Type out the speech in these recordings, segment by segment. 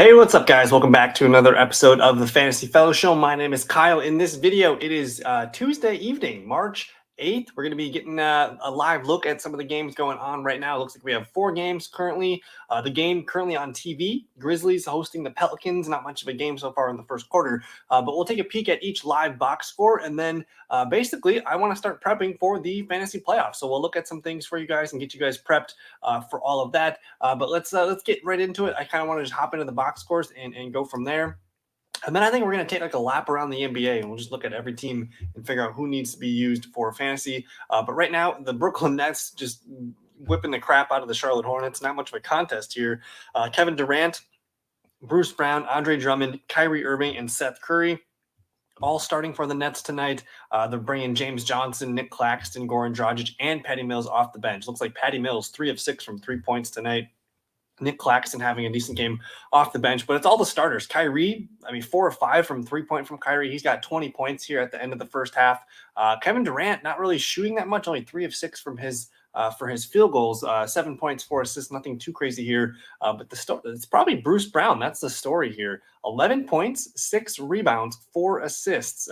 Hey, what's up, guys? Welcome back to another episode of the Fantasy Fellow Show. My name is Kyle. In this video, it is Tuesday evening, March 8th. We're going to be getting a live look at some of the games going on right now. It looks like we have 4 games currently. The game currently on TV, Grizzlies hosting the Pelicans. Not much of a game so far in the first quarter, but we'll take a peek at each live box score. And then basically, I want to start prepping for the fantasy playoffs. So we'll look at some things for you guys and get you guys prepped for all of that. But let's get right into it. I kind of want to just hop into the box scores and go from there. And then I think we're going to take like a lap around the NBA and we'll just look at every team and figure out who needs to be used for fantasy. But right now, the Brooklyn Nets just whipping the crap out of the Charlotte Hornets. Not much of a contest here. Kevin Durant, Bruce Brown, Andre Drummond, Kyrie Irving, and Seth Curry all starting for the Nets tonight. They're bringing James Johnson, Nick Claxton, Goran Dragic, and Patty Mills off the bench. Looks like Patty Mills 3 of 6 from 3 points tonight. Nick Claxton having a decent game off the bench, but it's all the starters. Kyrie, 4 of 5 from 3-point from Kyrie. He's got 20 points here at the end of the first half. Kevin Durant not really shooting that much, only 3 of 6 from his for his field goals, 7 points, 4 assists, nothing too crazy here. But it's probably Bruce Brown. That's the story here. 11 points, 6 rebounds, 4 assists.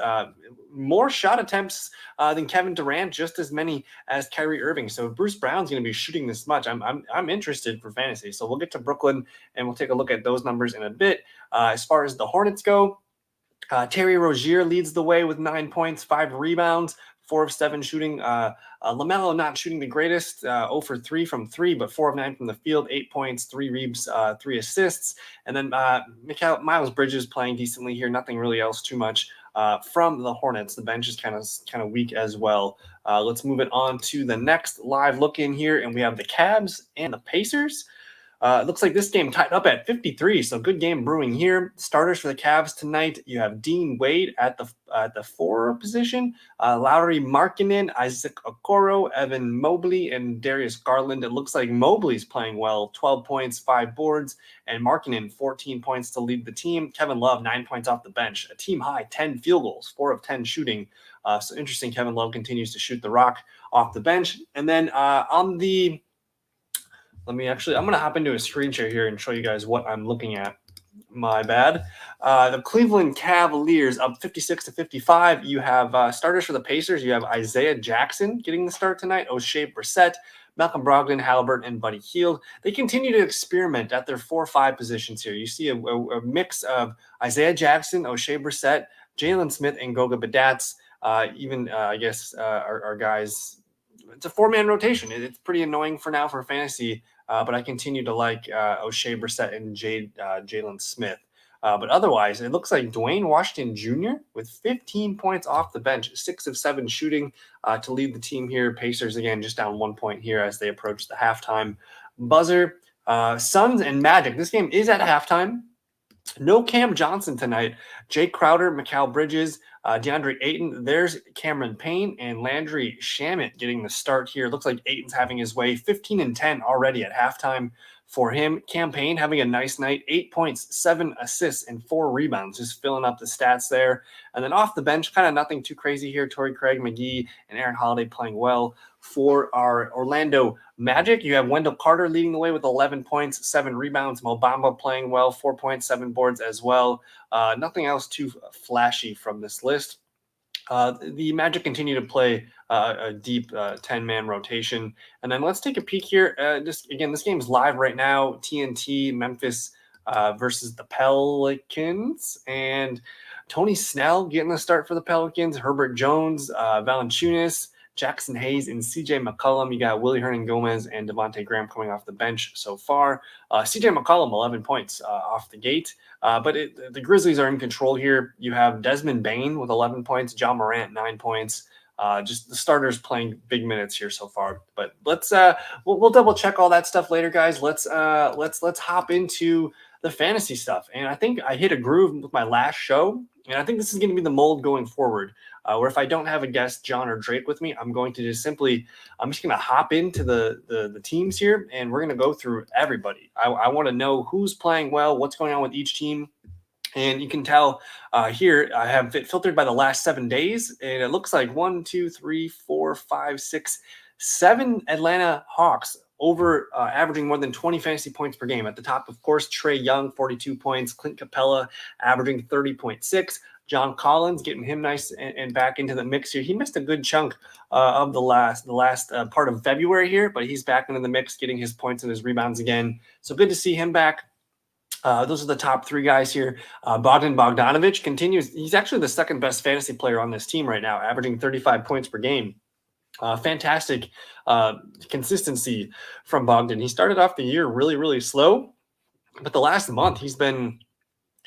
More shot attempts than Kevin Durant, just as many as Kyrie Irving. So if Bruce Brown's going to be shooting this much, I'm interested for fantasy. So we'll get to Brooklyn and we'll take a look at those numbers in a bit. As far as the Hornets go, Terry Rozier leads the way with 9 points, 5 rebounds, 4 of 7 shooting. LaMelo not shooting the greatest, 0 for 3 from 3, but 4 of 9 from the field, 8 points, 3 reebs, 3 assists. And then Miles Bridges playing decently here. Nothing really else too much from the Hornets. The bench is kind of weak as well. Let's move it on to the next live look in here, and we have the Cavs and the Pacers. It looks like this game tied up at 53, so good game brewing here. Starters for the Cavs tonight, you have Dean Wade at the 4 position, Lauri Markkanen, Isaac Okoro, Evan Mobley, and Darius Garland. It looks like Mobley's playing well, 12 points, 5 boards, and Markkanen 14 points to lead the team. Kevin Love 9 points off the bench, a team high 10 field goals, 4 of 10 shooting. So interesting, Kevin Love continues to shoot the rock off the bench. And then I'm going to hop into a screen share here and show you guys what I'm looking at. My bad. The Cleveland Cavaliers up 56-55. You have starters for the Pacers. You have Isaiah Jackson getting the start tonight, O'Shea Brissett, Malcolm Brogdon, Halliburton, and Buddy Hield. They continue to experiment at their 4-5 positions here. You see a mix of Isaiah Jackson, O'Shea Brissett, Jalen Smith, and Goga Badatz. Our guys. It's a 4-man rotation. It's pretty annoying for now for fantasy, but I continue to like O'Shea Brissett and Jalen Smith. But otherwise, it looks like Dwayne Washington Jr. with 15 points off the bench, 6 of 7 shooting to lead the team here. Pacers, again, just down 1 point here as they approach the halftime buzzer. Suns and Magic. This game is at halftime. No Cam Johnson tonight. Jake Crowder, Mikal Bridges, Deandre Ayton. There's Cameron Payne and Landry Shamet getting the start here. Looks like Ayton's having his way. 15 and 10 already at halftime for him. Cam Payne having a nice night. 8 points, 7 assists, and 4 rebounds. Just filling up the stats there. And then off the bench, kind of nothing too crazy here. Torrey Craig, McGee, and Aaron Holiday playing well. For our Orlando Magic, you have Wendell Carter leading the way with 11 points, 7 rebounds. Mo Bamba playing well, 4 points, 7 boards as well. Nothing else too flashy from this list. The Magic continue to play a deep 10-man rotation. And then let's take a peek here. This game is live right now. TNT, Memphis versus the Pelicans. And Tony Snell getting the start for the Pelicans. Herbert Jones, Valanciunas, Jackson Hayes, and CJ McCollum. You got Willie Hernan-Gomez and Devontae Graham coming off the bench so far. CJ McCollum, 11 points off the gate. But the Grizzlies are in control here. You have Desmond Bane with 11 points, John Morant, 9 points. Just the starters playing big minutes here so far. But let's we'll double check all that stuff later, guys. Let's hop into the fantasy stuff. And I think I hit a groove with my last show, and I think this is going to be the mold going forward. Where if I don't have a guest, John or Drake, with me, I'm going to I'm just going to hop into the teams here, and we're going to go through everybody. I want to know who's playing well, what's going on with each team. And you can tell here, I have it filtered by the last 7 days, and it looks like 1, 2, 3, 4, 5, 6, 7 Atlanta Hawks averaging more than 20 fantasy points per game. At the top, of course, Trae Young, 42 points. Clint Capella averaging 30.6. John Collins getting him nice and back into the mix here. He missed a good chunk of the last part of February here, but he's back into the mix, getting his points and his rebounds again. So good to see him back. Those are the top three guys here. Bogdan Bogdanovic continues. He's actually the second best fantasy player on this team right now, averaging 35 points per game. Fantastic consistency from Bogdan. He started off the year really, really slow, but the last month he's been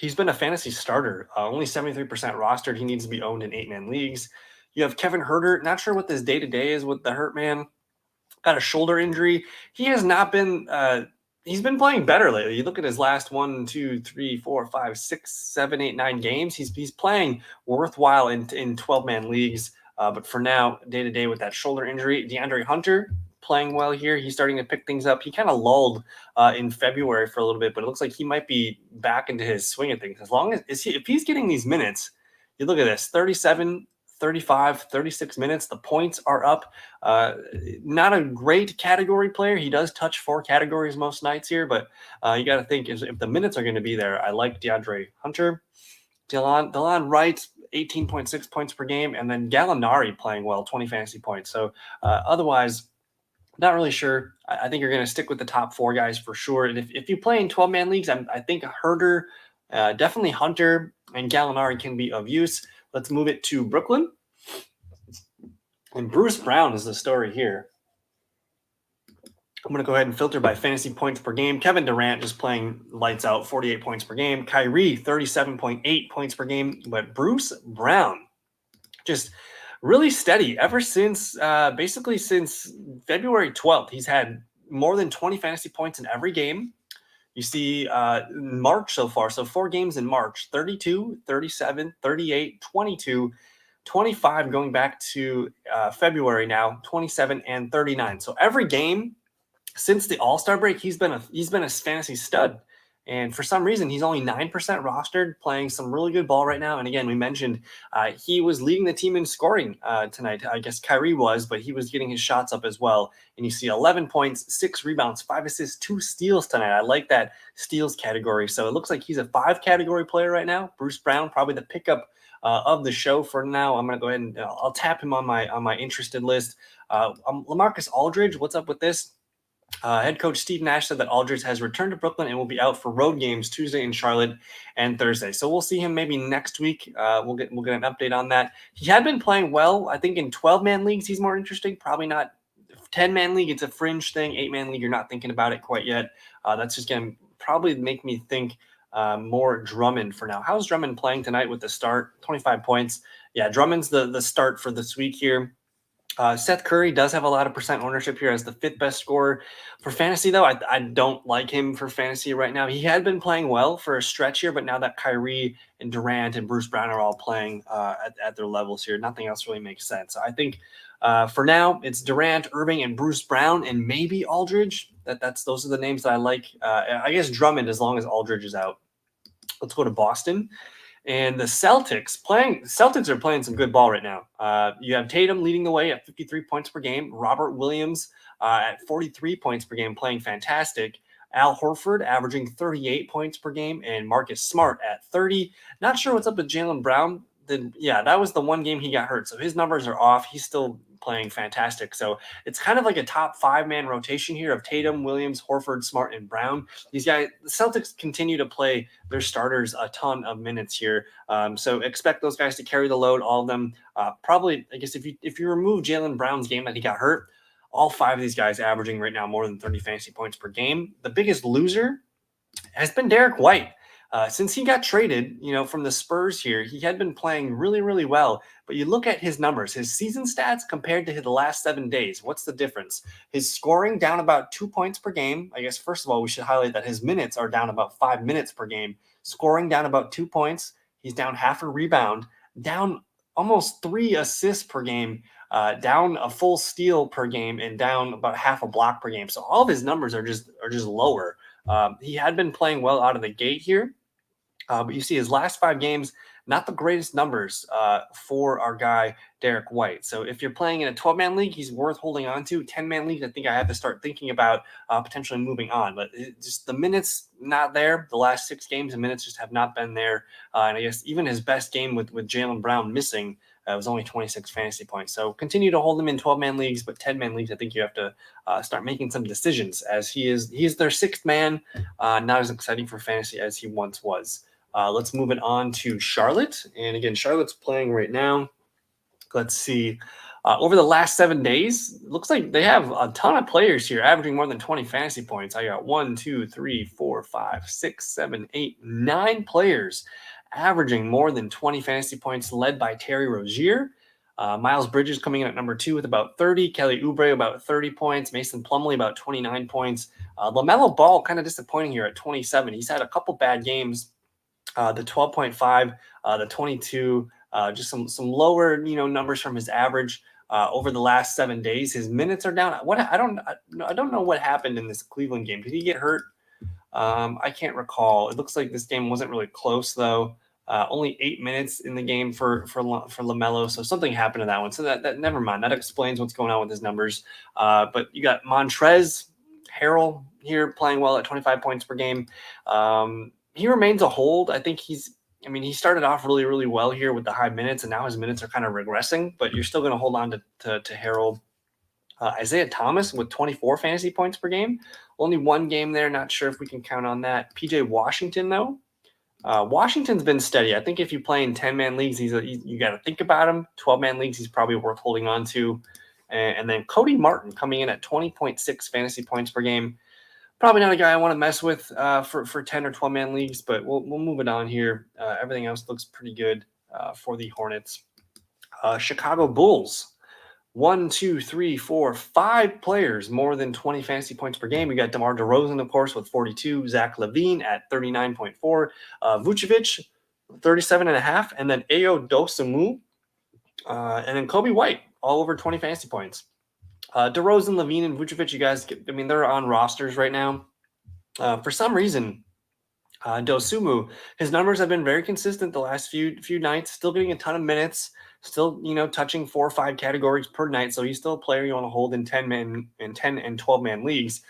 a fantasy starter. Only 73% rostered. He needs to be owned in 8-man leagues. You have Kevin Herter. Not sure what this day-to-day is with the Hurt man. Got a shoulder injury. He has not been he's been playing better lately. You look at his last 1, 2, 3, 4, 5, 6, 7, 8, 9 games. He's playing worthwhile in 12-man leagues. But for now, day-to-day with that shoulder injury, Deandre Hunter playing well here. He's starting to pick things up. He kind of lulled in February for a little bit, but it looks like he might be back into his swing of things. As long as if he's getting these minutes, you look at this, 37, 35, 36 minutes. The points are up. Not a great category player. He does touch 4 categories most nights here, but you got to think if the minutes are going to be there. I like DeAndre Hunter. Delon Wright, 18.6 points per game, and then Gallinari playing well, 20 fantasy points. So otherwise, not really sure. I think you're going to stick with the top 4 guys for sure. And if you play in 12-man leagues, I think Herter, definitely Hunter, and Gallinari can be of use. Let's move it to Brooklyn. And Bruce Brown is the story here. I'm going to go ahead and filter by fantasy points per game. Kevin Durant just playing lights out, 48 points per game. Kyrie, 37.8 points per game. But Bruce Brown, just really steady ever since, basically since February 12th. He's had more than 20 fantasy points in every game. You see March so far. So 4 games in March, 32, 37, 38, 22, 25 going back to February now, 27 and 39. So every game since the All-Star break, he's been a fantasy stud. And for some reason, he's only 9% rostered, playing some really good ball right now. And again, we mentioned he was leading the team in scoring tonight. I guess Kyrie was, but he was getting his shots up as well. And you see 11 points, 6 rebounds, 5 assists, 2 steals tonight. I like that steals category. So it looks like he's a 5-category player right now. Bruce Brown, probably the pickup of the show for now. I'm going to go ahead and I'll tap him on my interested list. Lamarcus Aldridge, what's up with this? Head coach Steve Nash said that Aldridge has returned to Brooklyn and will be out for road games Tuesday in Charlotte and Thursday. So we'll see him maybe next week. We'll get an update on that. He had been playing well. I think in 12-man leagues he's more interesting. Probably not 10-man league. It's a fringe thing. 8-man league, you're not thinking about it quite yet. That's just going to probably make me think more Drummond for now. How's Drummond playing tonight with the start? 25 points. Yeah, Drummond's the start for this week here. Seth Curry does have a lot of percent ownership here as the 5th best scorer. For fantasy, though, I don't like him for fantasy right now. He had been playing well for a stretch here, but now that Kyrie and Durant and Bruce Brown are all playing at their levels here, nothing else really makes sense. I think for now, it's Durant, Irving, and Bruce Brown, and maybe Aldridge. Those are the names that I like. I guess Drummond, as long as Aldridge is out. Let's go to Boston. And the Celtics are playing some good ball right now. You have Tatum leading the way at 53 points per game. Robert Williams at 43 points per game, playing fantastic. Al Horford averaging 38 points per game, and Marcus Smart at 30. Not sure what's up with Jaylen Brown. That was the one game he got hurt, so his numbers are off. He's still playing fantastic. So it's kind of like a top 5-man rotation here of Tatum, Williams, Horford, Smart, and Brown. These guys, the Celtics continue to play their starters a ton of minutes here. So expect those guys to carry the load, all of them. Probably, I guess, if you remove Jaylen Brown's game that he got hurt, all 5 of these guys averaging right now more than 30 fantasy points per game. The biggest loser has been Derek White. Since he got traded, from the Spurs here, he had been playing really, really well. But you look at his numbers, his season stats compared to the last 7 days. What's the difference? His scoring down about 2 points per game. I guess, first of all, we should highlight that his minutes are down about 5 minutes per game. Scoring down about 2 points. He's down half a rebound, down almost 3 assists per game, down a full steal per game, and down about half a block per game. So all of his numbers are just lower. He had been playing well out of the gate here. But you see his last 5 games, not the greatest numbers for our guy Derek White. So if you're playing in a 12-man league, he's worth holding on to. 10-man league, I think I have to start thinking about potentially moving on. But just the minutes not there. The last 6 games, the minutes just have not been there. And I guess even his best game with Jaylen Brown missing was only 26 fantasy points. So continue to hold him in 12-man leagues, but 10-man leagues, I think you have to start making some decisions, as he is their 6th man, not as exciting for fantasy as he once was. Let's move it on to Charlotte. And again, Charlotte's playing right now. Let's see. Over the last 7 days, it looks like they have a ton of players here averaging more than 20 fantasy points. I got 1, 2, 3, 4, 5, 6, 7, 8, 9 players averaging more than 20 fantasy points, led by Terry Rozier. Miles Bridges coming in at number 2 with about 30. Kelly Oubre about 30 points. Mason Plumlee about 29 points. LaMelo Ball kind of disappointing here at 27. He's had a couple bad games. The 12.5, the 22, just some lower numbers from his average over the last 7 days. His minutes are down. I don't know what happened in this Cleveland game. Did he get hurt? I can't recall. It looks like this game wasn't really close though. Only 8 minutes in the game for LaMelo, so something happened to that one. So that never mind. That explains what's going on with his numbers. But you got Montrez Harold here playing well at 25 points per game. He remains a hold. I think he started off really, really well here with the high minutes, and now his minutes are kind of regressing, but you're still going to hold on to Harold. Isaiah Thomas with 24 fantasy points per game. Only 1 game there. Not sure if we can count on that. PJ Washington, though. Washington's been steady. I think if you play in 10-man leagues, you got to think about him. 12-man leagues, he's probably worth holding on to. And then Cody Martin coming in at 20.6 fantasy points per game. Probably not a guy I want to mess with for 10 or 12-man leagues, but we'll move it on here. Everything else looks pretty good for the Hornets. Chicago Bulls. 1, 2, 3, 4, 5 players more than 20 fantasy points per game. We got DeMar DeRozan, of course, with 42. Zach LaVine at 39.4. Vucevic, 37.5. And then Ayo Dosunmu. And then Kobe White, all over 20 fantasy points. DeRozan, LaVine, and Vucevic, you guys, they're on rosters right now. For some reason, Dosunmu, his numbers have been very consistent the last few nights, still getting a ton of minutes, still, touching 4 or 5 categories per night. So he's still a player you want to hold in 10 and 12-man leagues.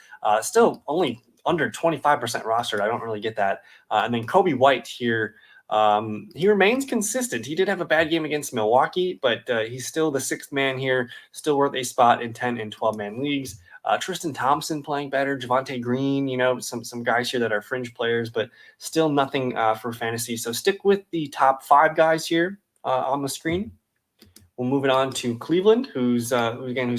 Still only under 25% rostered. I don't really get that. And then Kobe White here, he remains consistent. He did have a bad game against Milwaukee, but he's still the 6th man here, still worth a spot in 10 and 12-man leagues. Tristan Thompson playing better, Javonte Green, some guys here that are fringe players, but still nothing for fantasy. So stick with the top 5 guys here on the screen. We'll move it on to Cleveland, who's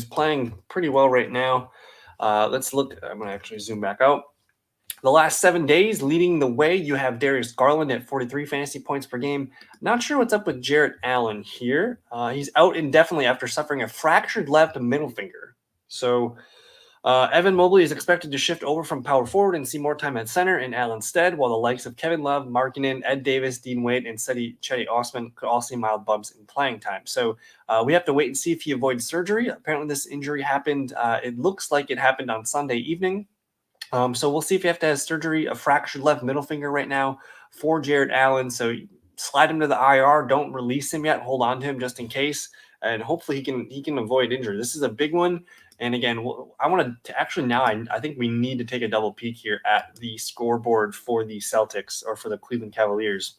playing pretty well right now. Let's look. I'm going to actually zoom back out. The last 7 days, leading the way, you have Darius Garland at 43 fantasy points per game. Not sure what's up with Jarrett Allen here. He's out indefinitely after suffering a fractured left middle finger. So Evan Mobley is expected to shift over from power forward and see more time at center in Allen's stead, while the likes of Kevin Love, Markkanen, Ed Davis, Dean Wade, and Cedi Osman could all see mild bumps in playing time. So we have to wait and see if he avoids surgery. Apparently this injury happened, it looks like it happened on Sunday evening. So we'll see if he has to have surgery, a fractured left middle finger right now for Jarrett Allen. So slide him to the IR. Don't release him yet. Hold on to him just in case. And hopefully he can avoid injury. This is a big one. And again, I want to actually now I think we need to take a double peek here at the scoreboard for the Celtics or for the Cleveland Cavaliers.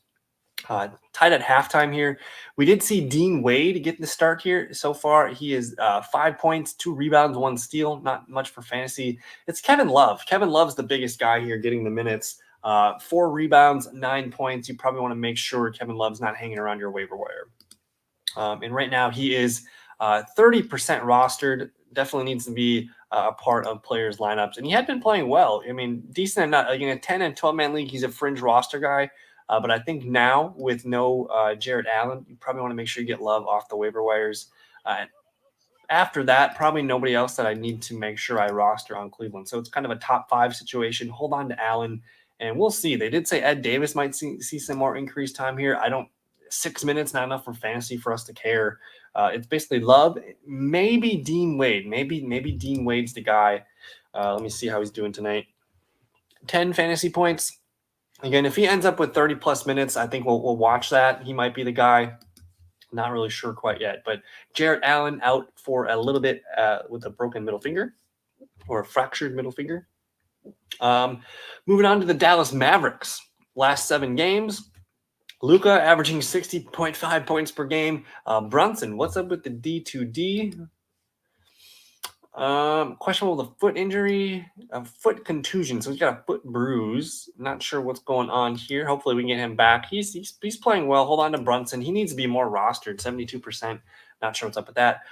Tied at halftime here. We did see Dean Wade get the start here. So far, he is 5 points, 2 rebounds, 1 steal. Not much for fantasy. It's Kevin Love. Kevin Love's the biggest guy here getting the minutes. 4 rebounds, 9 points. You probably want to make sure Kevin Love's not hanging around your waiver wire. And right now, he is 30% rostered. Definitely needs to be a part of players' lineups. And he had been playing well. Decent enough. Like in a 10 and 12-man league, he's a fringe roster guy. But I think now with no Jarrett Allen, you probably want to make sure you get Love off the waiver wires. After that, probably nobody else that I need to make sure I roster on Cleveland. So it's kind of a top 5 situation. Hold on to Allen, and we'll see. They did say Ed Davis might see some more increased time here. 6 minutes, not enough for fantasy for us to care. It's basically Love, maybe Dean Wade. Maybe Dean Wade's the guy. Let me see how he's doing tonight. 10 fantasy points. Again, if he ends up with 30 plus minutes, I think we'll watch that. He might be the guy. Not really sure quite yet. But Jarrett Allen out for a little bit with a broken middle finger or a fractured middle finger. Moving on to the Dallas Mavericks. Last 7 games, Luka averaging 60.5 points per game. Brunson, what's up with the D2D? Questionable with a foot injury, a foot contusion. So he's got a foot bruise. Not sure what's going on here. Hopefully we can get him back. He's playing well. Hold on to Brunson. He needs to be more rostered. 72%. Not sure what's up with that.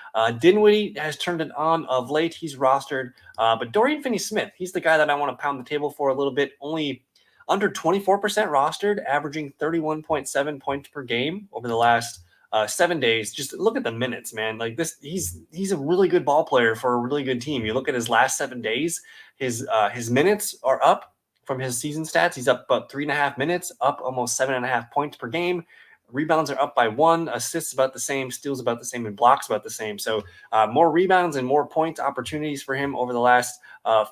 Dinwiddie has turned it on of late. He's rostered. But Dorian Finney-Smith, he's the guy that I want to pound the table for a little bit. Only under 24% rostered, averaging 31.7 points per game over the last 7 days. Just look at the minutes, man. Like this, he's a really good ball player for a really good team. You look at his last 7 days, his minutes are up from his season stats. He's up about 3.5 minutes, up almost 7.5 points per game. Rebounds are up by 1, assists about the same, steals about the same, and blocks about the same. So more rebounds and more point opportunities for him over the last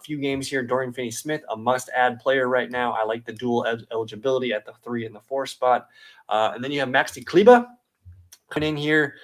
few games here. Dorian Finney-Smith, a must-add player right now. I like the dual eligibility at the 3 and the 4 spot. And then you have Maxi Kleber coming in here.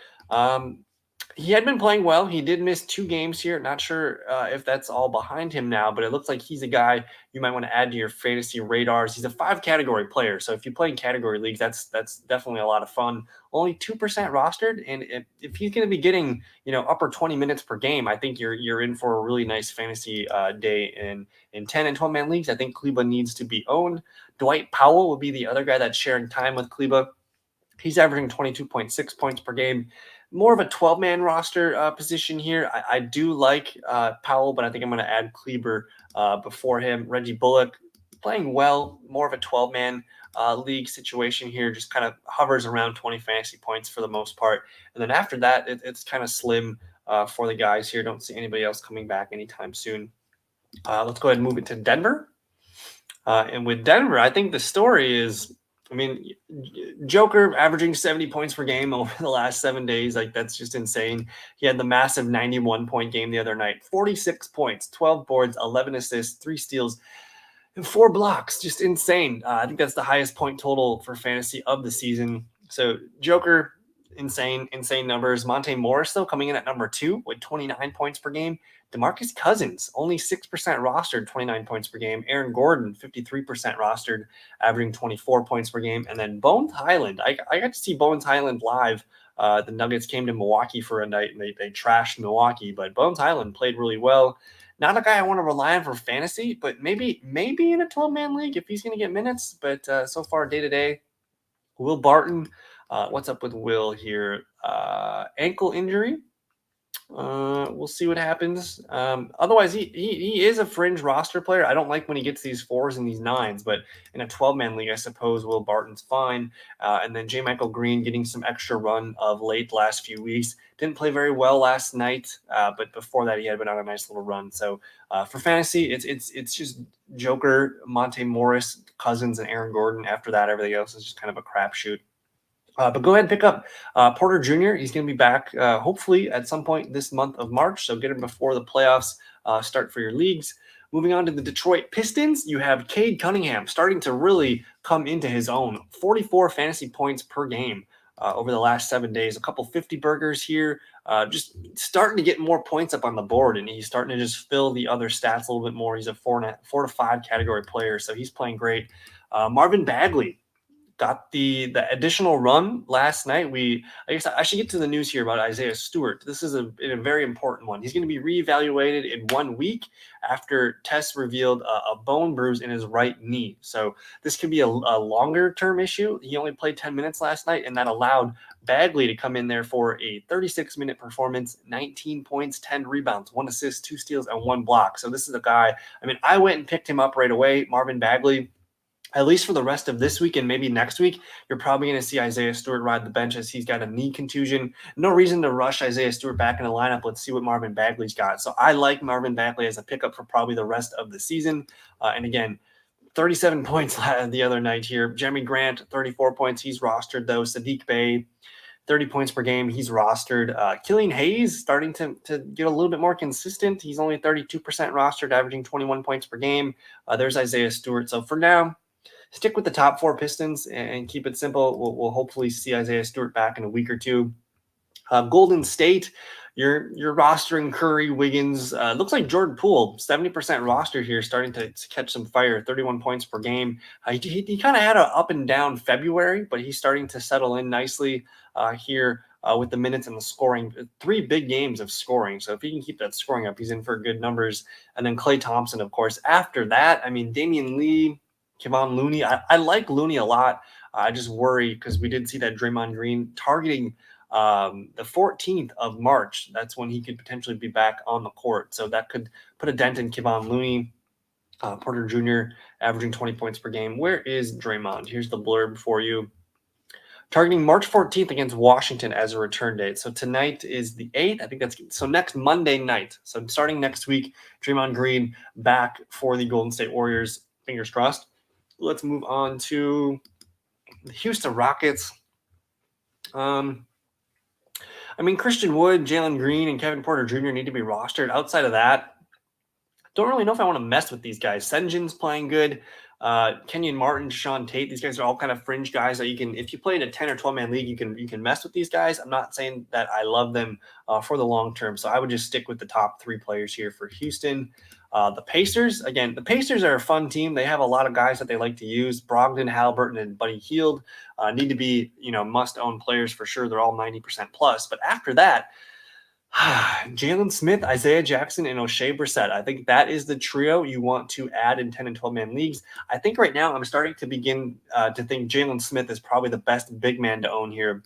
He had been playing well. He did miss 2 games here. Not sure if that's all behind him now, but it looks like he's a guy you might want to add to your fantasy radars. He's a 5-category player, so if you play in category leagues, that's definitely a lot of fun. Only 2% rostered, and if he's going to be getting upper 20 minutes per game, I think you're in for a really nice fantasy day in 10 and 12 man leagues. I think Kleber needs to be owned. Dwight Powell will be the other guy that's sharing time with Kleber. He's averaging 22.6 points per game. More of a 12-man roster position here. I do like Powell, but I think I'm going to add Kleber before him. Reggie Bullock playing well, more of a 12-man league situation here, just kind of hovers around 20 fantasy points for the most part. And then after that, it's kind of slim for the guys here. Don't see anybody else coming back anytime soon. Let's go ahead and move it to Denver. And with Denver, I think the story is, Joker averaging 70 points per game over the last 7 days. Like, that's just insane. He had the massive 91-point game the other night. 46 points, 12 boards, 11 assists, 3 steals, and 4 blocks. Just insane. I think that's the highest point total for fantasy of the season. So Joker, insane numbers. Monte Morris, though, coming in at number 2 with 29 points per game. DeMarcus Cousins, only 6% rostered, 29 points per game. Aaron Gordon, 53% rostered, averaging 24 points per game. And then Bones Highland. I got to see Bones Highland live. The Nuggets came to Milwaukee for a night, and they trashed Milwaukee. But Bones Highland played really well. Not a guy I want to rely on for fantasy, but maybe in a 12-man league if he's going to get minutes. But so far, day-to-day, Will Barton. What's up with Will here? Ankle injury. We'll see what happens. Otherwise, he is a fringe roster player. I don't like when he gets these 4s and these 9s, but in a 12-man league, I suppose Will Barton's fine. And then J. Michael Green getting some extra run of late last few weeks. Didn't play very well last night, but before that, he had been on a nice little run. So for fantasy, it's just Joker, Monte Morris, Cousins, and Aaron Gordon. After that, everything else is just kind of a crapshoot. But go ahead and pick up Porter Jr. He's going to be back hopefully at some point this month of March. So get him before the playoffs start for your leagues. Moving on to the Detroit Pistons, you have Cade Cunningham starting to really come into his own. 44 fantasy points per game over the last 7 days. A couple 50 burgers here. Just starting to get more points up on the board, and he's starting to just fill the other stats a little bit more. He's a 4 to 5 category player, so he's playing great. Marvin Bagley got the additional run last night. I guess I should get to the news here about Isaiah Stewart. This is a very important one. He's going to be reevaluated in 1 week after tests revealed a bone bruise in his right knee. So this could be a longer term issue. He only played 10 minutes last night, and that allowed Bagley to come in there for a 36-minute performance, 19 points, 10 rebounds, 1 assist, 2 steals, and 1 block. So this is a guy, I went and picked him up right away, Marvin Bagley. At least for the rest of this week and maybe next week, you're probably going to see Isaiah Stewart ride the bench as he's got a knee contusion. No reason to rush Isaiah Stewart back in the lineup. Let's see what Marvin Bagley's got. So I like Marvin Bagley as a pickup for probably the rest of the season. And again, 37 points the other night here. Jeremy Grant, 34 points. He's rostered, though. Sadiq Bey, 30 points per game. He's rostered. Killian Hayes starting to get a little bit more consistent. He's only 32% rostered, averaging 21 points per game. There's Isaiah Stewart. So for now, stick with the top 4 Pistons and keep it simple. We'll hopefully see Isaiah Stewart back in a week or two. Golden State, you're rostering Curry, Wiggins. Looks like Jordan Poole, 70% roster here, starting to catch some fire, 31 points per game. He kind of had an up and down February, but he's starting to settle in nicely here with the minutes and the scoring. 3 big games of scoring. So if he can keep that scoring up, he's in for good numbers. And then Klay Thompson, of course. After that, I mean, Damian Lee, Kevon Looney. I like Looney a lot. I just worry because we did see that Draymond Green targeting the 14th of March. That's when he could potentially be back on the court. So that could put a dent in Kevon Looney. Porter Jr. averaging 20 points per game. Where is Draymond? Here's the blurb for you. Targeting March 14th against Washington as a return date. So tonight is the 8th. I think that's so next Monday night. So starting next week, Draymond Green back for the Golden State Warriors. Fingers crossed. Let's move on to the Houston Rockets. I mean, Christian Wood, Jalen Green, and Kevin Porter Jr. need to be rostered. Outside of that, don't really know if I want to mess with these guys. Sengun's playing good. Kenyon Martin, Deshaun Tate, these guys are all kind of fringe guys that you can, if you play in a 10 or 12-man league, you can mess with these guys. I'm not saying that I love them for the long term, so I would just stick with the top 3 players here for Houston. The Pacers, again, the Pacers are a fun team. They have a lot of guys that they like to use. Brogdon, Halliburton, and Buddy Hield need to be, must-own players for sure. They're all 90% plus. But after that, Jalen Smith, Isaiah Jackson, and O'Shea Brissett. I think that is the trio you want to add in 10 and 12-man leagues. I think right now I'm starting to begin to think Jalen Smith is probably the best big man to own here.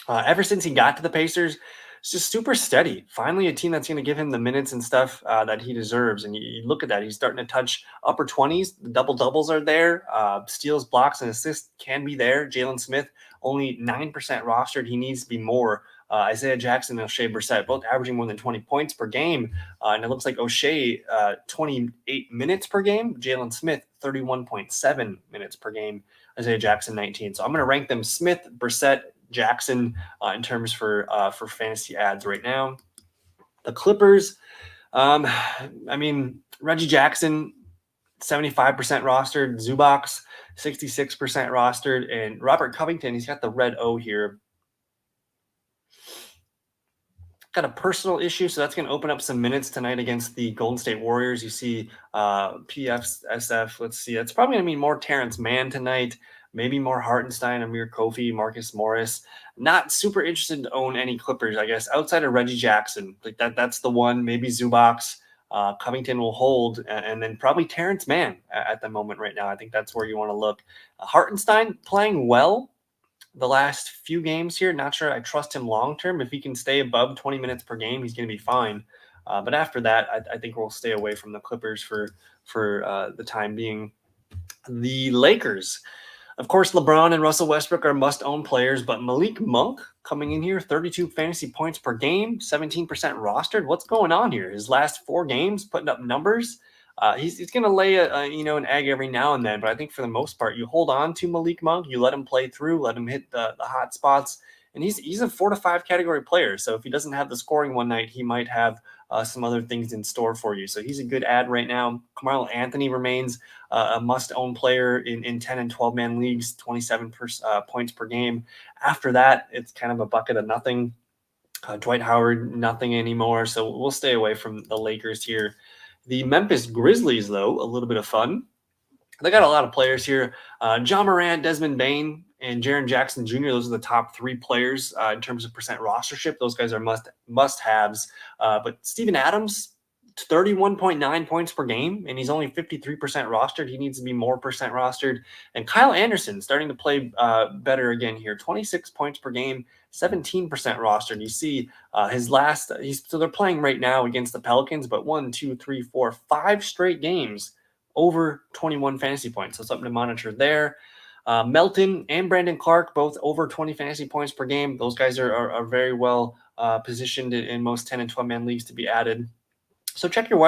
Ever since he got to the Pacers, it's just super steady. Finally, a team that's going to give him the minutes and stuff that he deserves. And you look at that. He's starting to touch upper 20s. The double-doubles are there. Steals, blocks, and assists can be there. Jalen Smith, only 9% rostered. He needs to be more. Isaiah Jackson and O'Shea Brissett, both averaging more than 20 points per game. And it looks like O'Shea, 28 minutes per game. Jalen Smith, 31.7 minutes per game. Isaiah Jackson, 19. So I'm going to rank them Smith, Brissett, Jackson in terms for fantasy ads right now. The Clippers, I mean, Reggie Jackson, 75% rostered. Zubac, 66% rostered. And Robert Covington, he's got the red O here. Got a personal issue, so that's going to open up some minutes tonight against the Golden State Warriors. You see PFSF, let's see. It's probably going to be more Terrence Mann tonight, maybe more Hartenstein, Amir Kofi, Marcus Morris. Not super interested to own any Clippers, I guess, outside of Reggie Jackson. Like that's the one. Maybe Zubac, Covington will hold, and then probably Terrence Mann at the moment right now. I think that's where you want to look. Hartenstein playing well the last few games here. Not sure I trust him long-term. If he can stay above 20 minutes per game, he's going to be fine. But after that, I think we'll stay away from the Clippers for the time being. The Lakers, of course, LeBron and Russell Westbrook are must-own players, but Malik Monk coming in here, 32 fantasy points per game, 17% rostered. What's going on here? His last 4 games putting up numbers. He's going to lay an egg every now and then, but I think for the most part, you hold on to Malik Monk, you let him play through, let him hit the hot spots, and he's a 4 to 5 category player. So if he doesn't have the scoring one night, he might have some other things in store for you. So he's a good ad right now. Carmelo Anthony remains a must-own player in 10 and 12-man leagues, 27 points per game. After that, it's kind of a bucket of nothing. Dwight Howard, nothing anymore. So we'll stay away from the Lakers here. The Memphis Grizzlies, though, a little bit of fun. They got a lot of players here. John Morant, Desmond Bane, and Jaren Jackson Jr. Those are the top 3 players in terms of percent rostership. Those guys are must-haves. But Steven Adams, 31.9 points per game, and he's only 53% rostered. He needs to be more percent rostered. And Kyle Anderson starting to play better again here. 26 points per game, 17% rostered. You see his last – so they're playing right now against the Pelicans, but 5 straight games over 21 fantasy points. So something to monitor there. Melton and Brandon Clark, both over 20 fantasy points per game. Those guys are very well positioned in most 10 and 12-man leagues to be added. So check your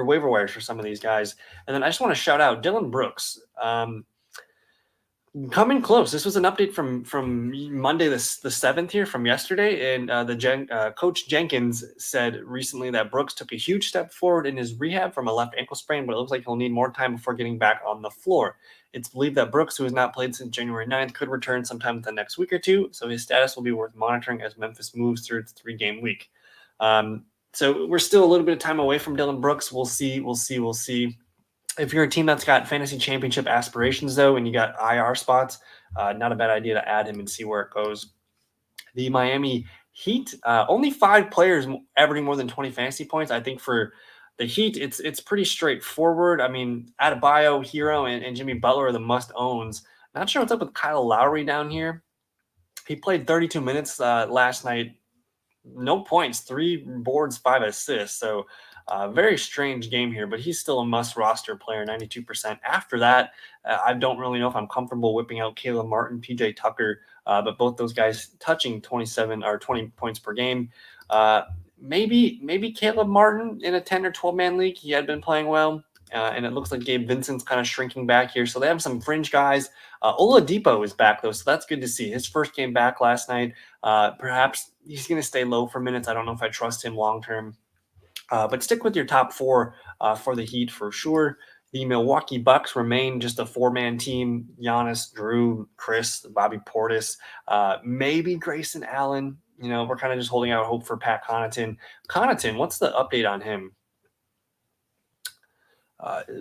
waiver wires for some of these guys. And then I just want to shout out Dylan Brooks. Coming close. This was an update from Monday the 7th here from yesterday. And Coach Jenkins said recently that Brooks took a huge step forward in his rehab from a left ankle sprain, but it looks like he'll need more time before getting back on the floor. It's believed that Brooks, who has not played since January 9th, could return sometime the next week or two, so his status will be worth monitoring as Memphis moves through its 3-game week. So we're still a little bit of time away from Dillon Brooks. We'll see. If you're a team that's got fantasy championship aspirations, though, and you got IR spots, not a bad idea to add him and see where it goes. The Miami Heat, only 5 players averaging more than 20 fantasy points. I think for the Heat, it's pretty straightforward. I mean, Adebayo, Hero, and Jimmy Butler are the must-owns. Not sure what's up with Kyle Lowry down here. He played 32 minutes last night. No points, 3 boards, 5 assists. So very strange game here, but he's still a must-roster player, 92%. After that, I don't really know if I'm comfortable whipping out Caleb Martin, PJ Tucker, but both those guys touching 27 or 20 points per game. Maybe Caleb Martin in a 10 or 12-man league. He had been playing well, and it looks like Gabe Vincent's kind of shrinking back here. So they have some fringe guys. Oladipo is back, though, so that's good to see. His first game back last night. Perhaps he's going to stay low for minutes. I don't know if I trust him long-term. But stick with your top 4 for the Heat for sure. The Milwaukee Bucks remain just a 4-man team. Giannis, Drew, Chris, Bobby Portis, maybe Grayson Allen. We're kind of just holding out hope for Pat Connaughton. Connaughton, what's the update on him?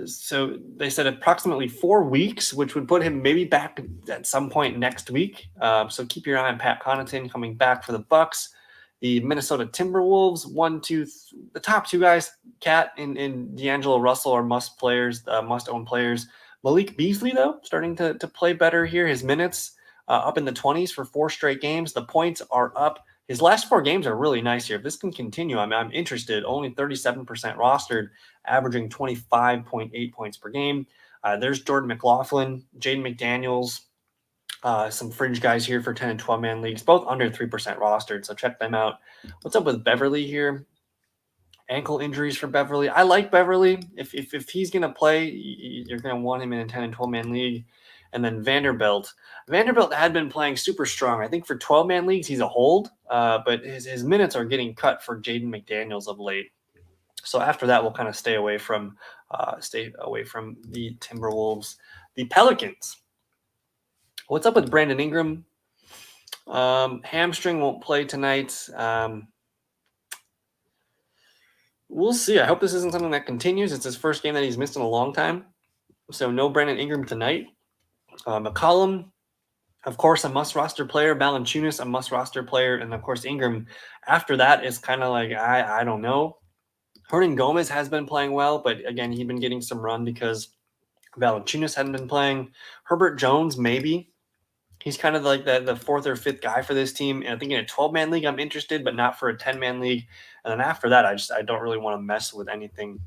So they said approximately 4 weeks, which would put him maybe back at some point next week. So keep your eye on Pat Connaughton coming back for the Bucks. The Minnesota Timberwolves, the top 2 guys, Cat and D'Angelo Russell are must-own players. Malik Beasley, though, starting to play better here. His minutes up in the 20s for 4 straight games. The points are up. His last 4 games are really nice here. If this can continue, I'm interested. Only 37% rostered, averaging 25.8 points per game. There's Jordan McLaughlin, Jaden McDaniels, some fringe guys here for 10 and 12-man leagues, both under 3% rostered, so check them out. What's up with Beverly here? Ankle injuries for Beverly. I like Beverly. If he's going to play, you're going to want him in a 10 and 12-man league. And then Vanderbilt. Vanderbilt had been playing super strong. I think for 12-man leagues, he's a hold, but his minutes are getting cut for Jaden McDaniels of late. So after that, we'll kind of stay away from the Timberwolves. The Pelicans. What's up with Brandon Ingram? Hamstring won't play tonight. We'll see. I hope this isn't something that continues. It's his first game that he's missed in a long time. So no Brandon Ingram tonight. McCollum, of course, a must-roster player. Valanciunas, a must-roster player. And, of course, Ingram. After that is kind of like, I don't know. Hernan Gomez has been playing well, but, again, he'd been getting some run because Valanciunas hadn't been playing. Herbert Jones, maybe. He's kind of like the 4th or 5th guy for this team. And I think in a 12-man league, I'm interested, but not for a 10-man league. And then after that, I don't really want to mess with anything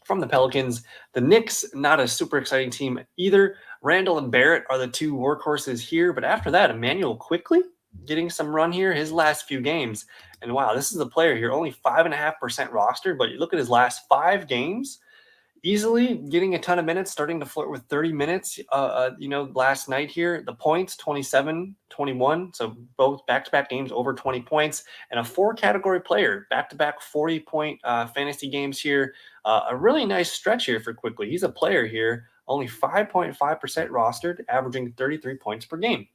from the Pelicans. The Knicks, not a super exciting team either. Randall and Barrett are the 2 workhorses here. But after that, Emmanuel Quickley getting some run here his last few games. And wow, this is a player here, only 5.5% rostered. But you look at his last 5 games, easily getting a ton of minutes, starting to flirt with 30 minutes, last night here. The points, 27, 21. So both back-to-back games over 20 points. And a 4-category player, back-to-back 40-point fantasy games here. A really nice stretch here for Quickley. He's a player here, only 5.5% rostered, averaging 33 points per game.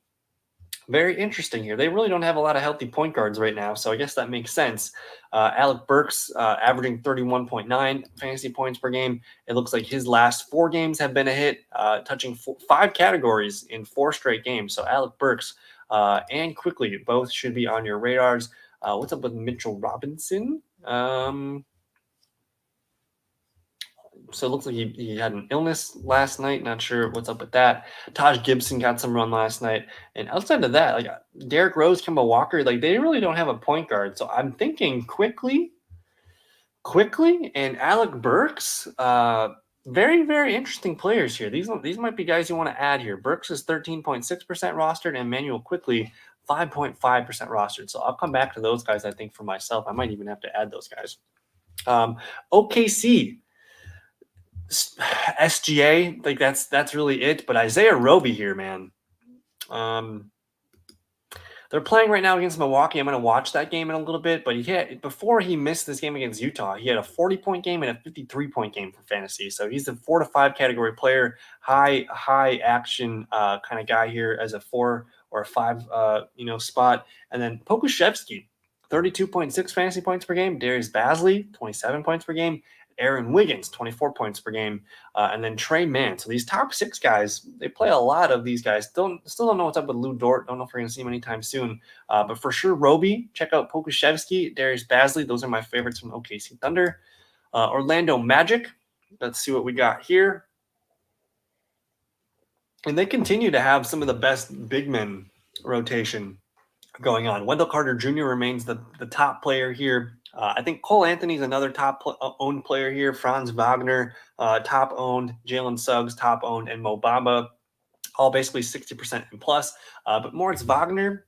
Very interesting here. They really don't have a lot of healthy point guards right now, so I guess that makes sense. Alec Burks averaging 31.9 fantasy points per game. It looks like his last 4 games have been a hit, touching 5 categories in 4 straight games. So Alec Burks and Quickley both should be on your radars. What's up with Mitchell Robinson? So it looks like he had an illness last night. Not sure what's up with that. Taj Gibson got some run last night. And outside of that, like Derrick Rose, Kemba Walker, like they really don't have a point guard. So I'm thinking Quickley and Alec Burks. Very, very interesting players here. These might be guys you want to add here. Burks is 13.6% rostered and Emmanuel Quickley 5.5% rostered. So I'll come back to those guys, I think, for myself. I might even have to add those guys. OKC. SGA, like that's really it. But Isaiah Roby here, man. They're playing right now against Milwaukee. I'm going to watch that game in a little bit, but before he missed this game against Utah, he had a 40-point game and a 53-point game for fantasy. So he's a 4 to 5 category player, high action kind of guy here as a 4 or a 5 spot. And then Pokusevski, 32.6 fantasy points per game. Darius Bazley, 27 points per game. Aaron Wiggins, 24 points per game, and then Trey Mann. So these top 6 guys, they play a lot of these guys. Still don't know what's up with Lou Dort. Don't know if we're going to see him anytime soon. But for sure, Roby, check out Pokusevski, Darius Bazley. Those are my favorites from OKC Thunder. Orlando Magic. Let's see what we got here. And they continue to have some of the best big men rotation going on. Wendell Carter Jr. remains the top player here. I think Cole Anthony's another top owned player here. Franz Wagner, top owned. Jalen Suggs, top owned. And Mo Bamba, all basically 60% and plus. But Moritz Wagner,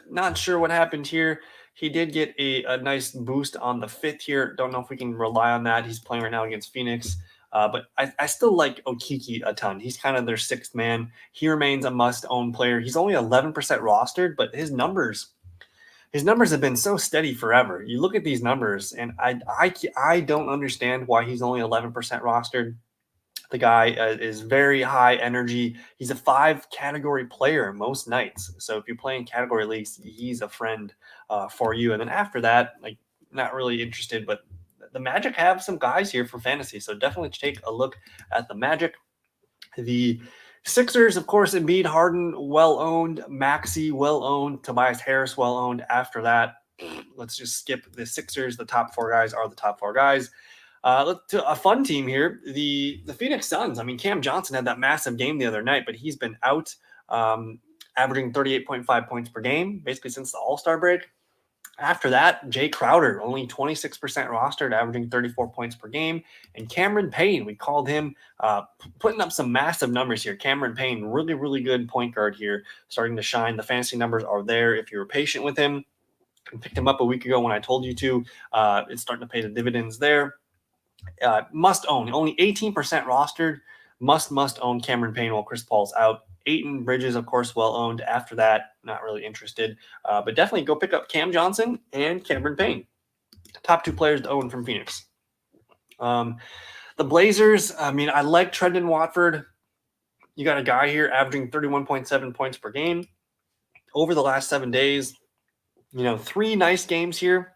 not sure what happened here. He did get a nice boost on the 5th here. Don't know if we can rely on that. He's playing right now against Phoenix. But I still like Okiki a ton. He's kind of their 6th man. He remains a must-own player. He's only 11% rostered, but his numbers have been so steady forever. You look at these numbers, and I don't understand why he's only 11% rostered. The guy is very high energy. He's a 5 category player most nights. So if you play in category leagues, he's a friend for you. And then after that, like, not really interested, but the Magic have some guys here for fantasy. So definitely take a look at the Magic. The Sixers, of course, Embiid, Harden, well-owned. Maxey, well-owned. Tobias Harris, well-owned. After that, let's just skip the Sixers. The top 4 guys are the top 4 guys. Let's do a fun team here. The Phoenix Suns. I mean, Cam Johnson had that massive game the other night, but he's been out, averaging 38.5 points per game, basically since the All-Star break. After that, Jay Crowder, only 26% rostered, averaging 34 points per game. And Cameron Payne, we called him, putting up some massive numbers here. Cameron Payne, really, really good point guard here, starting to shine. The fantasy numbers are there if you were patient with him. I picked him up a week ago when I told you to. It's starting to pay the dividends there. Must own, only 18% rostered. Must own Cameron Payne while Chris Paul's out. Ayton, Bridges, of course, well owned. After that, not really interested. But definitely go pick up Cam Johnson and Cameron Payne. Top 2 players to own from Phoenix. The Blazers, I mean, I like Trendon Watford. You got a guy here averaging 31.7 points per game over the last 7 days. 3 nice games here.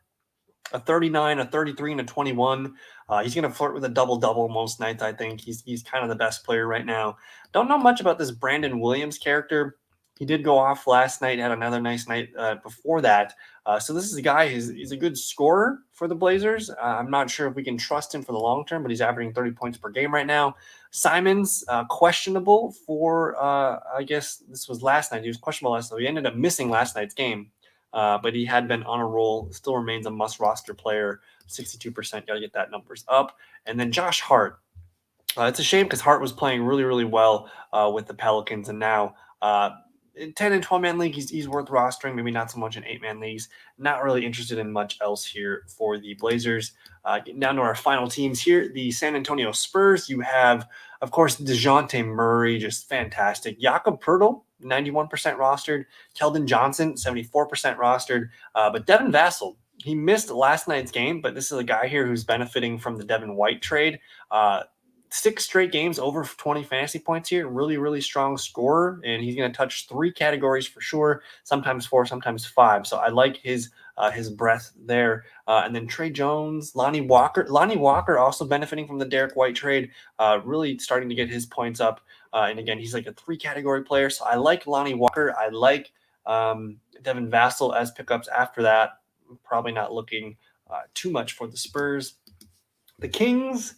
A 39, a 33, and a 21. He's going to flirt with a double-double most nights, I think. He's kind of the best player right now. Don't know much about this Brandon Williams character. He did go off last night, had another nice night before that. So this is a guy he's a good scorer for the Blazers. I'm not sure if we can trust him for the long term, but he's averaging 30 points per game right now. Simons, questionable for, I guess this was last night. He was questionable last night. He ended up missing last night's game. But he had been on a roll, still remains a must-roster player, 62%. Got to get that numbers up. And then Josh Hart. It's a shame because Hart was playing really, really well with the Pelicans. And now in 10 and 12-man league, he's worth rostering, maybe not so much in 8-man leagues. Not really interested in much else here for the Blazers. Getting down to our final teams here, the San Antonio Spurs. You have, of course, DeJounte Murray, just fantastic. Jakob Poeltl, 91% rostered. Keldon Johnson, 74% rostered. But Devin Vassell, he missed last night's game, but this is a guy here who's benefiting from the Devin White trade. 6 straight games over 20 fantasy points here. Really, really strong scorer, and he's going to touch 3 categories for sure, sometimes 4, sometimes 5. So I like his breadth there. And then Trey Jones, Lonnie Walker. Lonnie Walker also benefiting from the Derek White trade, really starting to get his points up. And again, he's like a 3-category player. So I like Lonnie Walker. I like Devin Vassell as pickups after that. Probably not looking too much for the Spurs. The Kings,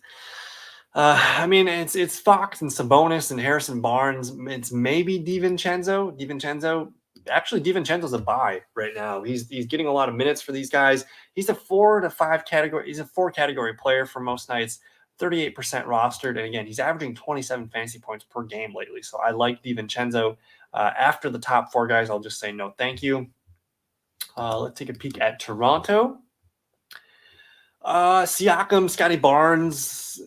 I mean, it's Fox and Sabonis and Harrison Barnes. It's maybe DiVincenzo. Actually, DiVincenzo's a buy right now. He's getting a lot of minutes for these guys. He's a 4 to 5 category. He's a 4-category player for most nights. 38% rostered, and again, he's averaging 27 fantasy points per game lately. So I like DiVincenzo. After the top 4 guys, I'll just say no, thank you. Let's take a peek at Toronto. Siakam, Scotty Barnes,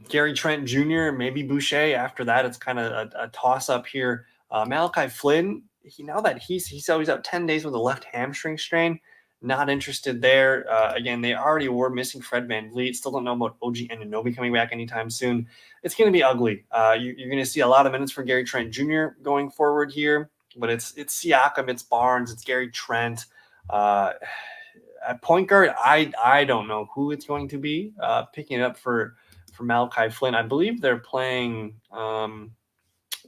Gary Trent Jr., maybe Boucher. After that, it's kind of a toss-up here. Malachi Flynn, now that he's always out 10 days with a left hamstring strain. Not interested there. Again, they already were missing Fred VanVleet. Still don't know about OG Anunoby coming back anytime soon. It's going to be ugly. You're going to see a lot of minutes for Gary Trent Jr. going forward here, but it's Siakam, it's Barnes, it's Gary Trent. At point guard, I don't know who it's going to be. Picking it up for Malachi Flynn. I believe they're playing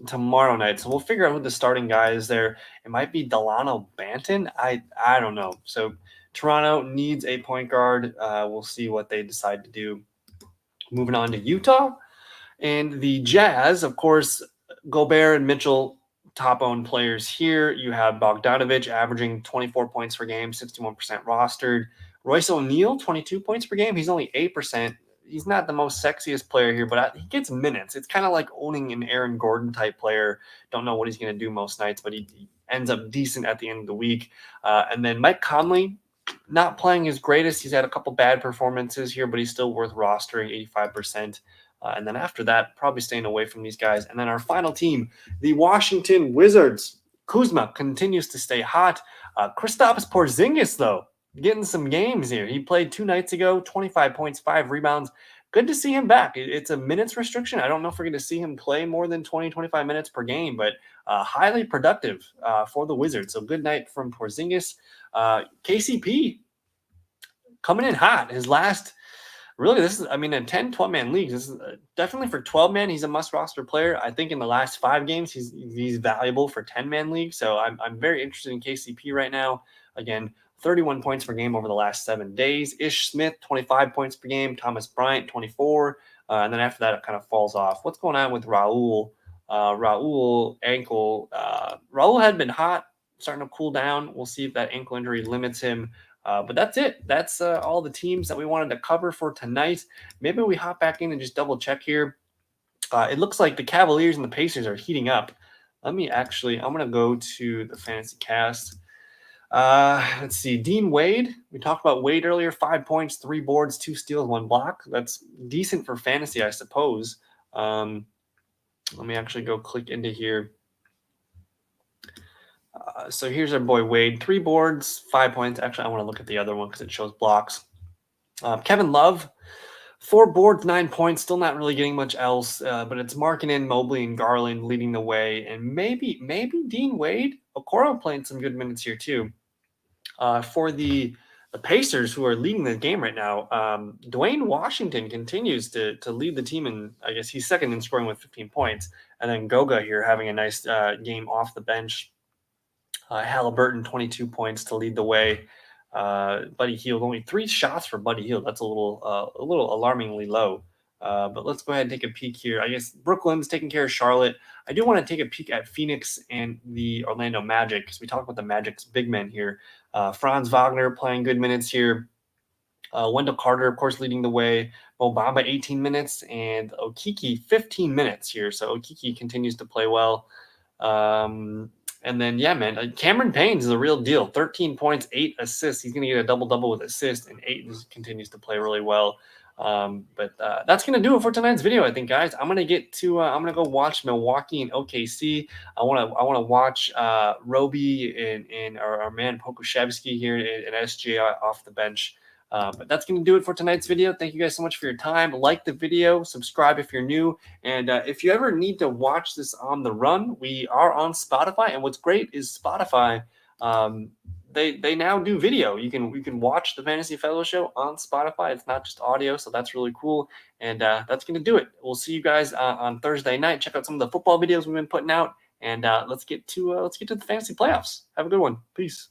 tomorrow night, so we'll figure out who the starting guy is there. It might be Delano Banton. I don't know. So Toronto needs a point guard. We'll see what they decide to do. Moving on to Utah and the Jazz, of course, Gobert and Mitchell, top-owned players here. You have Bogdanovic averaging 24 points per game, 61% rostered. Royce O'Neal, 22 points per game. He's only 8%. He's not the most sexiest player here, but he gets minutes. It's kind of like owning an Aaron Gordon type player. Don't know what he's going to do most nights, but he ends up decent at the end of the week. And then Mike Conley, not playing his greatest. He's had a couple bad performances here, but he's still worth rostering, 85%. And then after that, probably staying away from these guys. And then our final team, the Washington Wizards. Kuzma continues to stay hot. Kristaps Porzingis, though, getting some games here. He played 2 nights ago, 25 points, 5 rebounds. Good to see him back. It's a minutes restriction. I don't know if we're going to see him play more than 20, 25 minutes per game, but highly productive for the Wizards. So good night from Porzingis. KCP coming in hot. His last, really, this is, I mean, in 10, 12-man leagues, this is definitely for 12-man, he's a must-roster player. I think in the last 5 games, he's valuable for 10-man leagues. So I'm very interested in KCP right now. Again, 31 points per game over the last 7 days. Ish Smith, 25 points per game. Thomas Bryant, 24. And then after that, it kind of falls off. What's going on with Raul? Raul ankle. Raul had been hot, starting to cool down. We'll see if that ankle injury limits him. But that's it. That's all the teams that we wanted to cover for tonight. Maybe we hop back in and just double check here. It looks like the Cavaliers and the Pacers are heating up. I'm going to go to the fantasy cast. Let's see. Dean Wade. We talked about Wade earlier. 5 points, 3 boards, 2 steals, 1 block. That's decent for fantasy, I suppose. Let me actually go click into here. So here's our boy Wade. 3 boards, 5 points. Actually, I want to look at the other one because it shows blocks. Kevin Love, 4 boards, 9 points. Still not really getting much else, but it's Markkanen, Mobley, and Garland leading the way. And maybe Dean Wade. Okoro playing some good minutes here too. For the Pacers, who are leading the game right now, Dwayne Washington continues to lead the team, and I guess he's second in scoring with 15 points. And then Goga here having a nice game off the bench. Halliburton, 22 points to lead the way. Buddy Hield, only 3 shots for Buddy Hield. That's a little alarmingly low. But let's go ahead and take a peek here. I guess Brooklyn's taking care of Charlotte. I do want to take a peek at Phoenix and the Orlando Magic because we talked about the Magic's big men here. Franz Wagner playing good minutes here. Wendell Carter, of course, leading the way. Mo Bamba, 18 minutes. And Okeke, 15 minutes here. So Okeke continues to play well. And then, yeah, man, Cameron Payne is a real deal. 13 points, 8 assists. He's going to get a double-double with assists, and Ayton continues to play really well. But that's going to do it for tonight's video, I think, guys. I'm going to go watch Milwaukee and OKC. I want to watch Roby and our man Pokuševski here and SGA off the bench. But that's going to do it for tonight's video. Thank you guys so much for your time. Like the video, subscribe if you're new. And if you ever need to watch this on the run, we are on Spotify. And what's great is Spotify, they now do video. You can watch the Fantasy Fellow Show on Spotify. It's not just audio, so that's really cool. And that's going to do it. We'll see you guys on Thursday night. Check out some of the football videos we've been putting out. And let's get to the fantasy playoffs. Have a good one. Peace.